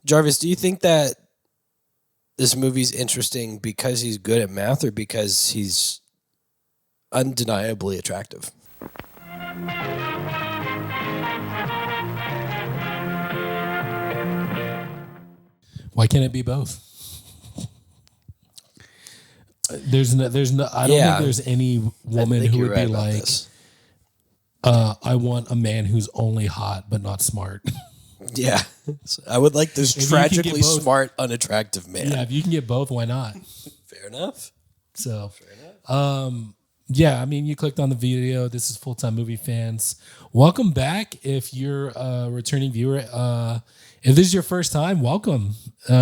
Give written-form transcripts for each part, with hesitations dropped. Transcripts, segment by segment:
Jarvis, do you think that this movie's interesting because he's good at math or because he's undeniably attractive? Why can't it be both? There's no. I don't think there's any woman who would be like, I want a man who's only hot but not smart. Yeah, I would like this tragically smart, unattractive man. Yeah, if you can get both, why not? Fair enough. So, yeah, I mean, you clicked on the video. This is Full-Time Movie Fans. Welcome back. If you're a returning viewer, if this is your first time, welcome. We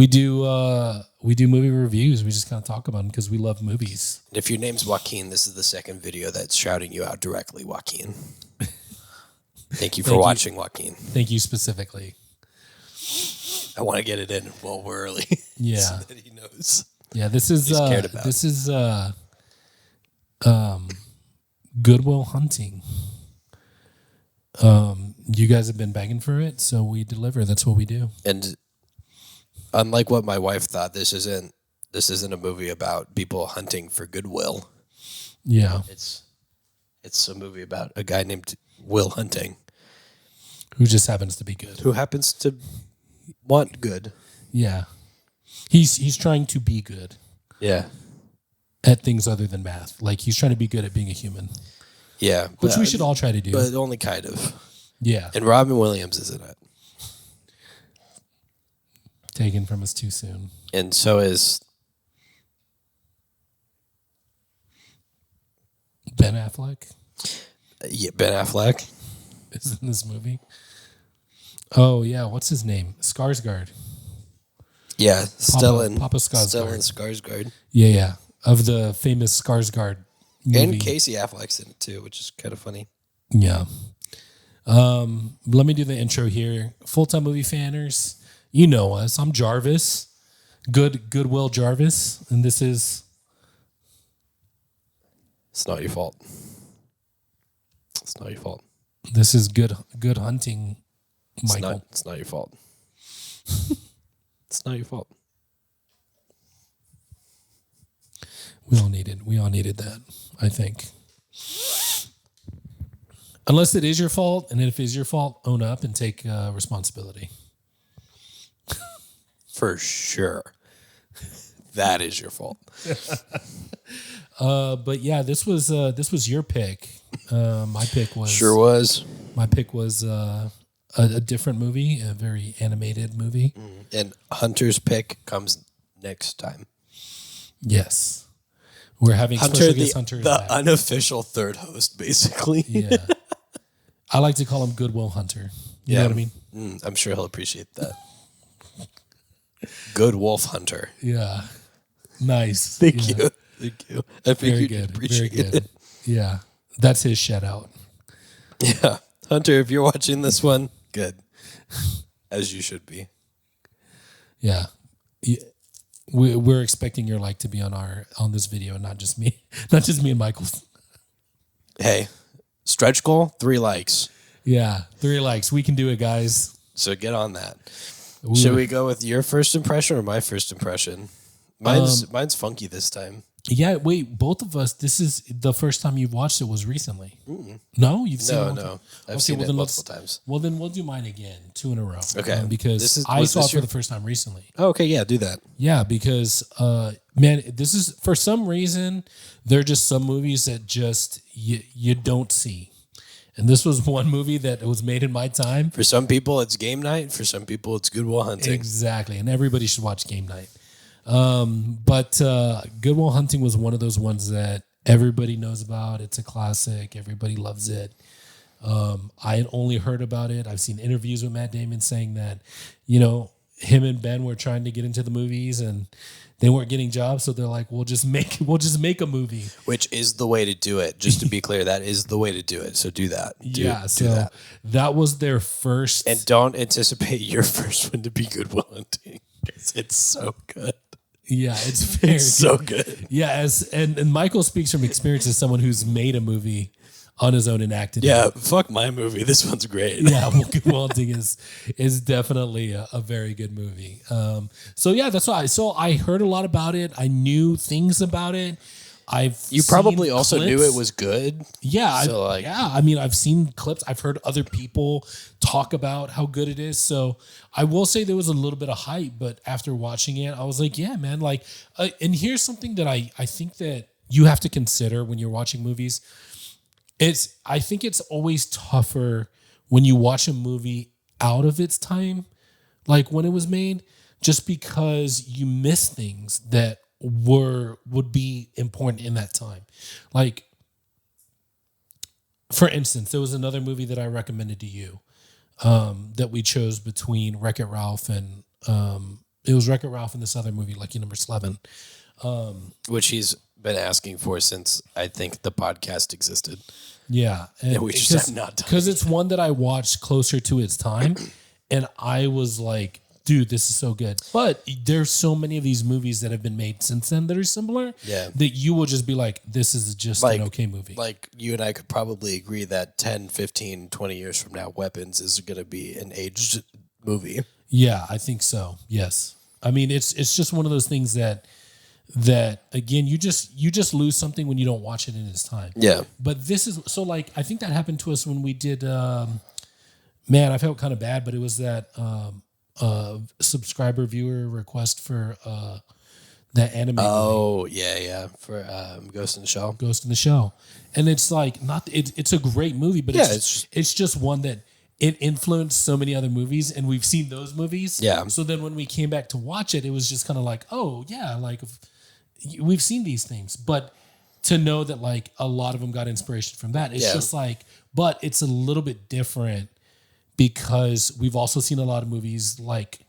do movie reviews. We just kind of talk about them because we love movies. And if your name's Joaquin, this is the second video that's shouting you out directly, Joaquin. Thank you for watching, Joaquin. Thank you specifically. I want to get it in while we're early. Yeah, so that he knows. Yeah, this is Good Will Hunting. You guys have been begging for it, so we deliver. That's what we do. And unlike what my wife thought, this isn't a movie about people hunting for goodwill. Yeah, it's a movie about a guy named Will Hunting, who just happens to be good. Who happens to want good. Yeah, he's trying to be good. Yeah, at things other than math. Like he's trying to be good at being a human. Yeah, which we should all try to do, but only kind of. Yeah, and Robin Williams is in it. Taken from us too soon, and so is Ben Affleck. Yeah, Ben Affleck is in this movie. Oh yeah, what's his name? Skarsgård. Yeah, Papa Skarsgård. Stellan Skarsgård. Yeah, of the famous Skarsgård movie. And Casey Affleck's in it too, which is kind of funny. Yeah. Let me do the intro here. Full-Time Movie Fanners, you know us. I'm Jarvis. Goodwill Jarvis, and this is. It's not your fault. It's not your fault. This is good hunting, Michael. It's not your fault. It's not your fault. We all needed that, I think. Unless it is your fault, and if it is your fault, own up and take responsibility. For sure. That is your fault. But yeah, this was your pick. My pick was sure was. My pick was a different movie, a very animated movie. And Hunter's pick comes next time. Yes, we're having special guest Hunter. The unofficial third host, basically. Yeah, I like to call him Goodwill Hunter. You know what I mean? I'm sure he'll appreciate that. Good Wolf Hunter. Yeah, nice. Thank you. I think you'd Very appreciate good. it. Yeah, that's his shout out. Yeah, Hunter, if you're watching this one, good, as you should be. Yeah, we're expecting your like to be on this video, and not just me and Michael. Hey, stretch goal 3 likes. Yeah, 3 likes. We can do it, guys. So get on that. Should we go with your first impression or my first impression? Mine's funky this time. Yeah, wait, both of us. This is the first time you've watched it. Was recently? No, you've seen it. No, I've seen it multiple times. Well, then we'll do mine again, 2 in a row. Okay, because I saw it for the first time recently. Oh, okay, yeah, do that. Yeah, because man, this is for some reason there are just some movies that just you don't see. And this was one movie that was made in my time. For some people, it's Game Night. For some people, it's Good Will Hunting. Exactly. And everybody should watch Game Night. But Good Will Hunting was one of those ones that everybody knows about. It's a classic. Everybody loves it. I had only heard about it. I've seen interviews with Matt Damon saying that, him and Ben were trying to get into the movies and they weren't getting jobs, so they're like, we'll just make a movie. Which is the way to do it. Just to be clear, that is the way to do it. So do that. Do that. That was their first. And don't anticipate your first one to be Good Will Hunting. It's so good. Yeah, it's so good. Yeah, and Michael speaks from experience as someone who's made a movie. on his own and acted. Yeah, it. fuck my movie. This one's great. Yeah, well, Good Will Hunting is definitely a very good movie. So yeah, that's why. So I heard a lot about it. I knew things about it. You probably seen also knew clips. it was good. Yeah, So, like- yeah. I mean, I've seen clips. I've heard other people talk about how good it is. So I will say there was a little bit of hype, but after watching it, I was like, yeah, man. Like, and here's something that I think that you have to consider when you're watching movies. I think it's always tougher when you watch a movie out of its time, like when it was made, just because you miss things that would be important in that time. Like, for instance, there was another movie that I recommended to you that we chose between Wreck-It Ralph and it was Wreck-It Ralph and this other movie, Lucky Number 11. Which he's been asking for since I think the podcast existed. Yeah. And we just have not done because it's one that I watched closer to its time. And I was like, dude, this is so good. But there's so many of these movies that have been made since then that are similar. Yeah. That you will just be like, this is just Like- an okay movie. Like, you and I could probably agree that 10, 15, 20 years from now, Weapons is going to be an aged movie. Yeah, I think so. Yes. I mean, it's just one of those things that again, you just lose something when you don't watch it in its time. Yeah. But this is so, like, I think that happened to us when we did man, I felt kind of bad, but it was that subscriber viewer request for that anime movie, Oh, yeah. For Ghost in the Shell. Ghost in the Shell. And it's like it's a great movie, but Yeah, it's just one that it influenced so many other movies, and we've seen those movies. Yeah. So then when we came back to watch it, it was just kind of like, oh yeah, like we've seen these things, but to know that like a lot of them got inspiration from that, it's Yeah. just like, but it's a little bit different because we've also seen a lot of movies like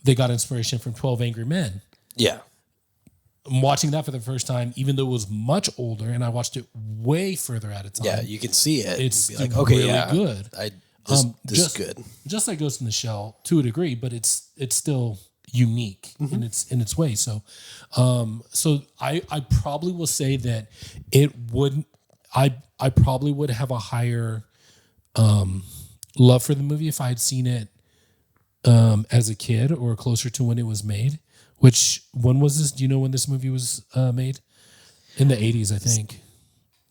they got inspiration from 12 Angry Men. Yeah. I'm watching that for the first time, even though it was much older, and I watched it way further at a time. Yeah, you can see it. It's and be like, okay, really yeah, good. This is just- good. Just like Ghost in the Shell to a degree, but it's still unique in its way. So, so I probably will say that it wouldn't. I probably would have a higher love for the movie if I had seen it as a kid or closer to when it was made. Which when was this? Do you know when this movie was made? In the 80s, I think.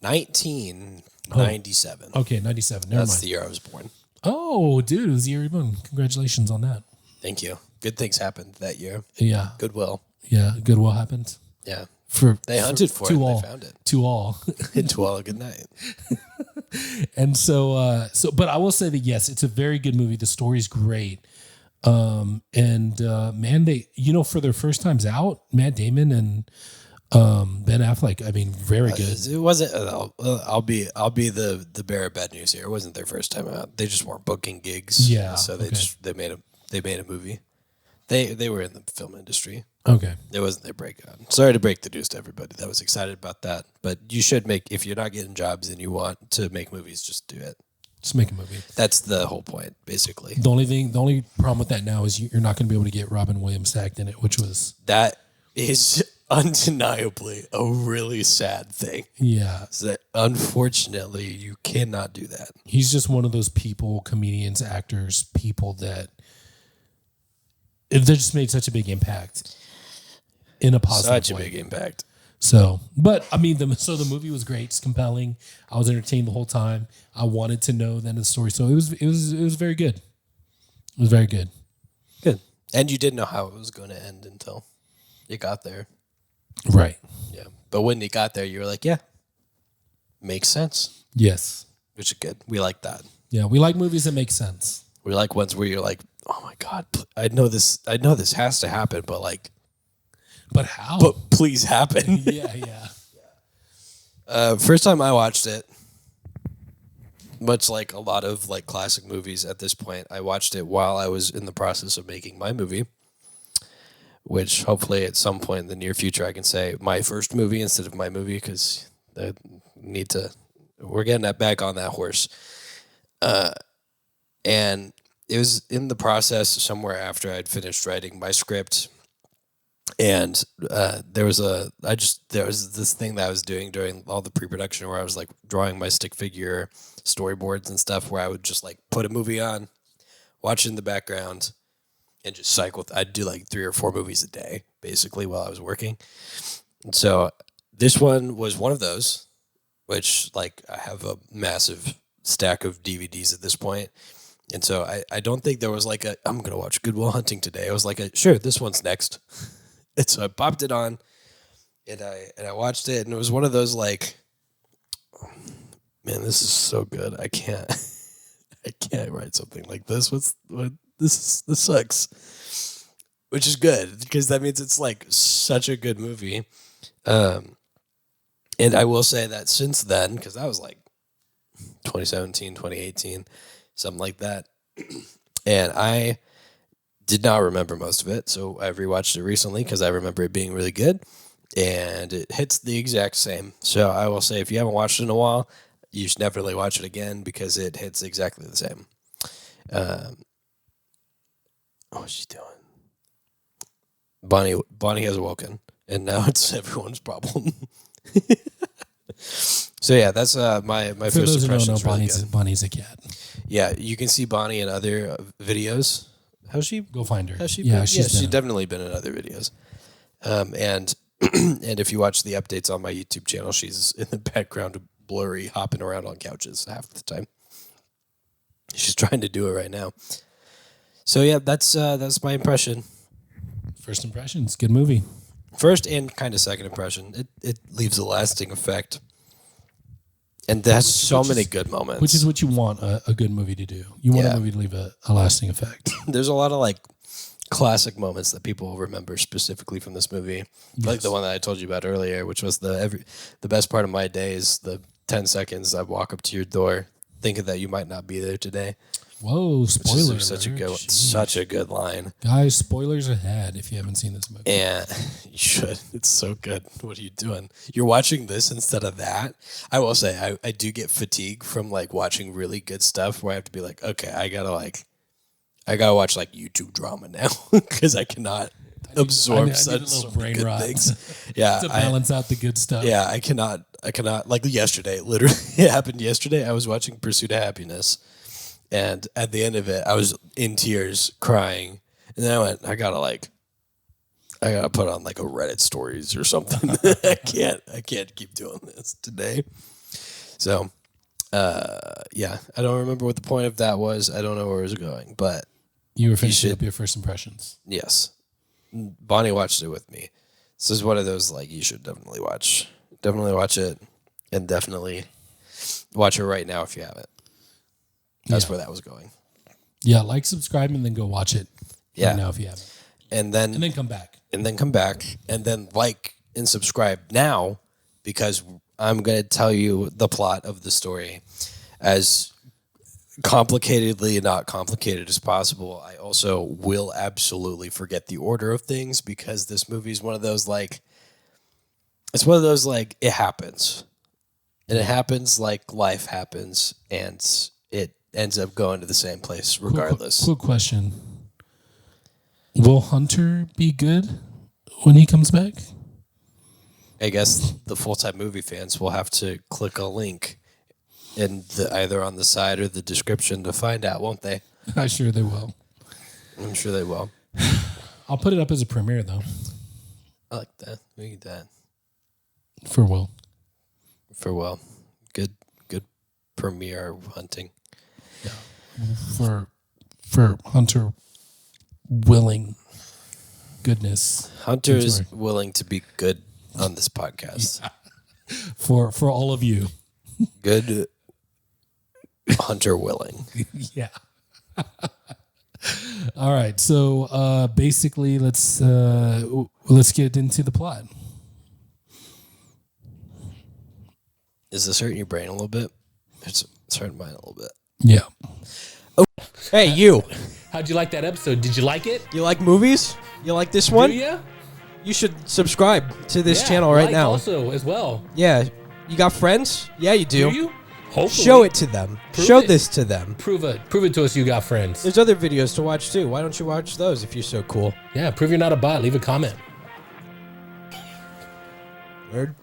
1997. Okay, 97. Never That's mind. the year I was born. Oh, dude, it was the year you're born. Congratulations on that. Thank you. Good things happened that year. Yeah, Goodwill. yeah. Goodwill happened Yeah. for They hunted for it. to all, They found it. to all. To all, good night. And so, but I will say that yes, it's a very good movie. The story's great. Man, they, for their first times out, Matt Damon and Ben Affleck, I mean, very good. It wasn't. I'll be the bearer of bad news here. It wasn't their first time out. They just weren't booking gigs. Yeah, So they okay. they made a movie. They were in the film industry. Okay. It wasn't their breakout. Sorry to break the news to everybody that was excited about that. But you should if you're not getting jobs and you want to make movies, just do it. Just make a movie. That's the whole point, basically. The only problem with that now is you're not going to be able to get Robin Williams to act in it, which was, That is undeniably a really sad thing. yeah. Is that unfortunately you cannot do that. He's just one of those people, comedians, actors, people that they just made such a big impact in a positive Such a way. big impact. So, but I mean, the movie was great. It's compelling. I was entertained the whole time. I wanted to know the end of the story. So it was very good. It was very good. Good. And you didn't know how it was going to end until you got there. Right. Yeah. But when you got there, you were like, yeah, makes sense, Yes. which is good. We like that. Yeah. We like movies that make sense. We like ones where you're like, oh my God, I know this has to happen, but like, But how? but please happen. yeah. Yeah. First time I watched it, much like a lot of like classic movies at this point, I watched it while I was in the process of making my movie, which hopefully at some point in the near future I can say my first movie instead of my movie, because we're getting that back on that horse. And it was in the process somewhere after I'd finished writing my script. And there was this thing that I was doing during all the pre-production where I was like drawing my stick figure storyboards and stuff, where I would just like put a movie on, watch it in the background, and just cycle. I'd do like 3 or 4 movies a day, basically, while I was working. And so this one was one of those, which like I have a massive stack of DVDs at this point. And so I don't think there was like I'm going to watch Good Will Hunting today. I was like, sure, this one's next. And so I popped it on and I watched it, and it was one of those like, man, this is so good. I can't write something like this. This sucks. Which is good because that means it's like such a good movie. And I will say that since then, because that was like 2017, 2018, something like that. And I did not remember most of it, so I rewatched it recently because I remember it being really good, and it hits the exact same. So I will say, if you haven't watched it in a while, you should definitely watch it again because it hits exactly the same. What's she doing? Bonnie has awoken, and now it's everyone's problem. So yeah, that's my For first those who don't impression. know, Bonnie's a cat. Yeah, you can see Bonnie in other videos. How's she? Go find her. Has she? Yeah, been? She's been. definitely been in other videos. And and if you watch the updates on my YouTube channel, she's in the background, blurry, hopping around on couches half the time. She's trying to do it right now. So yeah, that's my impression. First impressions, good movie. First and kind of second impression. It leaves a lasting effect. And there's so many good moments. Which is what you want a good movie to do. You want Yeah. a movie to leave a lasting effect. There's a lot of like classic moments that people will remember specifically from this movie. Like the one that I told you about earlier, which was the best part of my day is the 10 seconds I walk up to your door thinking that you might not be there today. Whoa, spoiler alert. Such a good one. Jeez. Such a good line. Guys, spoilers ahead if you haven't seen this movie. And you should. It's so good. What are you doing? You're watching this instead of that. I will say I do get fatigue from like watching really good stuff where I have to be like, okay, I gotta watch like YouTube drama now because I cannot absorb I need a such little brain good rot. things. Yeah, To balance out the good stuff. yeah, I cannot. Like yesterday, literally, it happened yesterday. I was watching Pursuit of Happiness, and at the end of it, I was in tears, crying, and then I went, I gotta put on like a Reddit stories or something. I can't keep doing this today. So, yeah, I don't remember what the point of that was. I don't know where it was going, but You were finishing up your first impressions. yes, Bonnie watched it with me. This is one of those like you should definitely watch. Definitely watch it, and definitely watch it right now if you haven't. That's where that was going. Yeah, like, subscribe, and then go watch it Yeah. right now if you haven't. And then come back. and then come back, and then like and subscribe now because I'm going to tell you the plot of the story as complicatedly not complicated as possible. I also will absolutely forget the order of things because this movie is one of those like it's one of those like it happens. And it happens like life happens, and it ends up going to the same place regardless. Quick question. Will Hunter be good when he comes back? I guess the full-time movie fans will have to click a link either on the side or the description to find out, won't they? I'm sure they will. I'm sure they will. I'll put it up as a premiere, though, I like that. We need that. for Will. For well. Good premiere hunting. For Hunter willing goodness. Hunter is Sorry. willing to be good on this podcast. For all of you. Good Hunter willing. Yeah. All right. So basically, let's get into the plot. Is this hurting your brain a little bit? It's hurting mine a little bit. Yeah. Hey, you. How'd you like that episode? Did you like it? You like movies? You like this one? Do ya? You should subscribe to this Yeah, channel right like now. Also, as well. Yeah. You got friends? Yeah, you do. Do you? Hopefully. Show it to them. Prove Show it. this to them. Prove it. Prove it to us. You got friends. There's other videos to watch too. Why don't you watch those if you're so cool? Yeah. Prove you're not a bot. Leave a comment. Word.